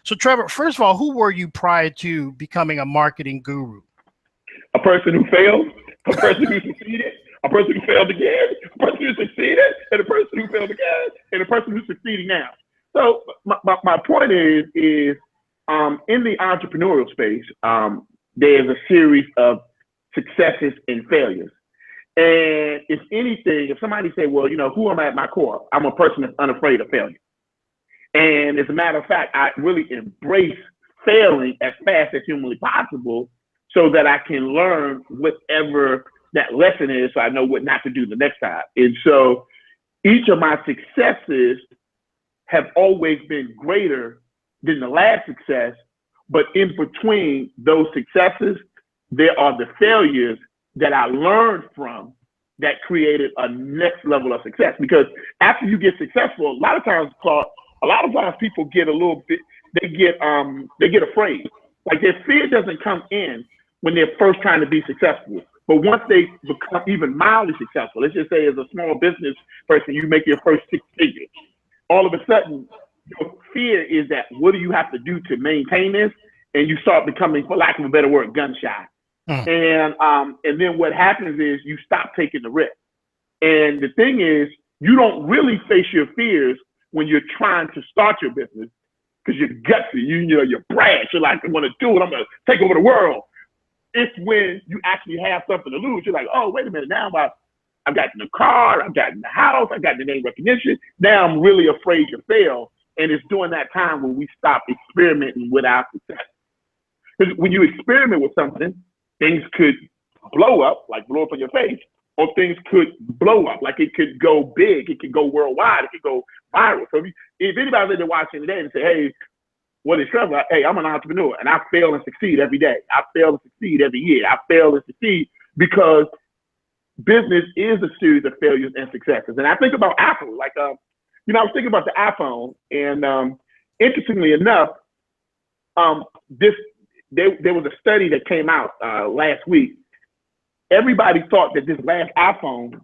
So Trevor, first of all, who were you prior to becoming a marketing guru? A person who failed, a person who succeeded, a person who failed again, a person who succeeded, and a person who failed again, and a person who's succeeding now. So my point is in the entrepreneurial space, there's a series of successes and failures. And if anything, if somebody say, well, who am I at my core? I'm a person that's unafraid of failure. And as a matter of fact, I really embrace failing as fast as humanly possible so that I can learn whatever that lesson is so I know what not to do the next time. And so each of my successes have always been greater than the last success, but in between those successes, there are the failures that I learned from that created a next level of success. Because after you get successful, a lot of times people get a little bit, they get afraid. Like their fear doesn't come in when they're first trying to be successful. But once they become even mildly successful, let's just say as a small business person, you make your first 6 figures. All of a sudden, your fear is that what do you have to do to maintain this? And you start becoming, for lack of a better word, gun shy. And then what happens is you stop taking the risk. And the thing is, you don't really face your fears when you're trying to start your business because you're gutsy, you're brash, you're like, I want to do it, I'm going to take over the world. It's when you actually have something to lose. You're like, oh, wait a minute, now I've gotten the car, I've gotten the house, I've gotten the name recognition. Now I'm really afraid to fail. And it's during that time when we stop experimenting with our success. Because when you experiment with something, things could blow up, like blow up in your face, or things could blow up, like it could go big, it could go worldwide, it could go viral. So if anybody's in watching today and say, hey, what is Trevor? Hey, I'm an entrepreneur and I fail and succeed every day. I fail and succeed every year. I fail and succeed because business is a series of failures and successes. And I think about Apple, like, I was thinking about the iPhone, and interestingly enough, there was a study that came out last week. Everybody thought that this last iPhone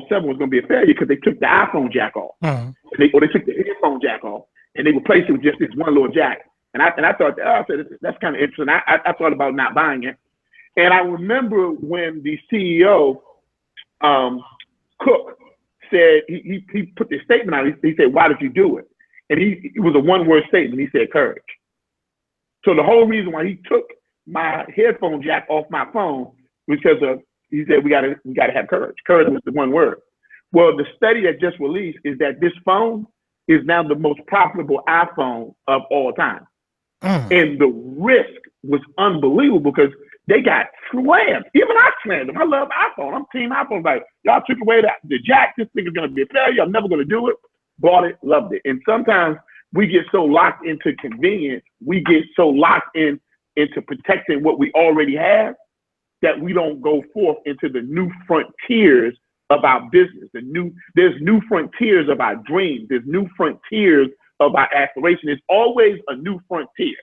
7 was going to be a failure because they took the iPhone jack off, or they took the headphone jack off, and they replaced it with just this one little jack. And I thought, that's kind of interesting. I thought about not buying it. And I remember when the CEO, Cook, said, he put this statement out. He said, why did you do it? And it was a one-word statement. He said, courage. So the whole reason why he took my headphone jack off my phone was because he said, we gotta have courage. Courage was the one word. Well, the study that just released is that this phone is now the most profitable iPhone of all time. And the risk was unbelievable because they got slammed. Even I slammed them. I love iPhone. I'm team iPhone. Like, y'all took away the jack. This thing is going to be a failure. I'm never going to do it. Bought it, loved it. And sometimes we get so locked into convenience. We get so locked into protecting what we already have that we don't go forth into the new frontiers of our business. There's new frontiers of our dreams. There's new frontiers of our aspiration. There's always a new frontier.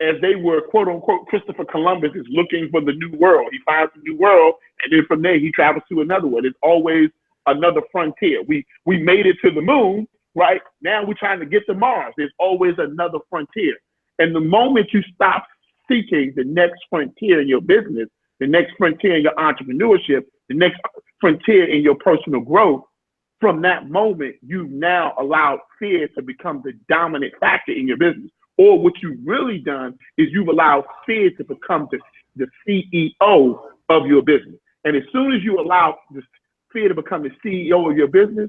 As they were, quote unquote, Christopher Columbus is looking for the new world. He finds the new world, and then from there he travels to another one. There's always another frontier. We made it to the moon, right? Now we're trying to get to Mars. There's always another frontier. And the moment you stop seeking the next frontier in your business, the next frontier in your entrepreneurship, the next frontier in your personal growth, from that moment, you've now allowed fear to become the dominant factor in your business. Or what you've really done is you've allowed fear to become the CEO of your business. And as soon as you allow the fear to become the CEO of your business,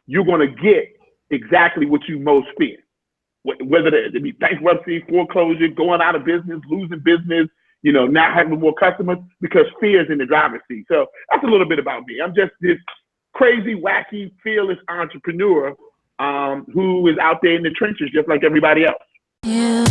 you're going to get exactly what you most fear. Whether it be bankruptcy, foreclosure, going out of business, losing business, not having more customers, because fear is in the driver's seat. So that's a little bit about me. I'm just this crazy, wacky, fearless entrepreneur who is out there in the trenches just like everybody else. Yeah.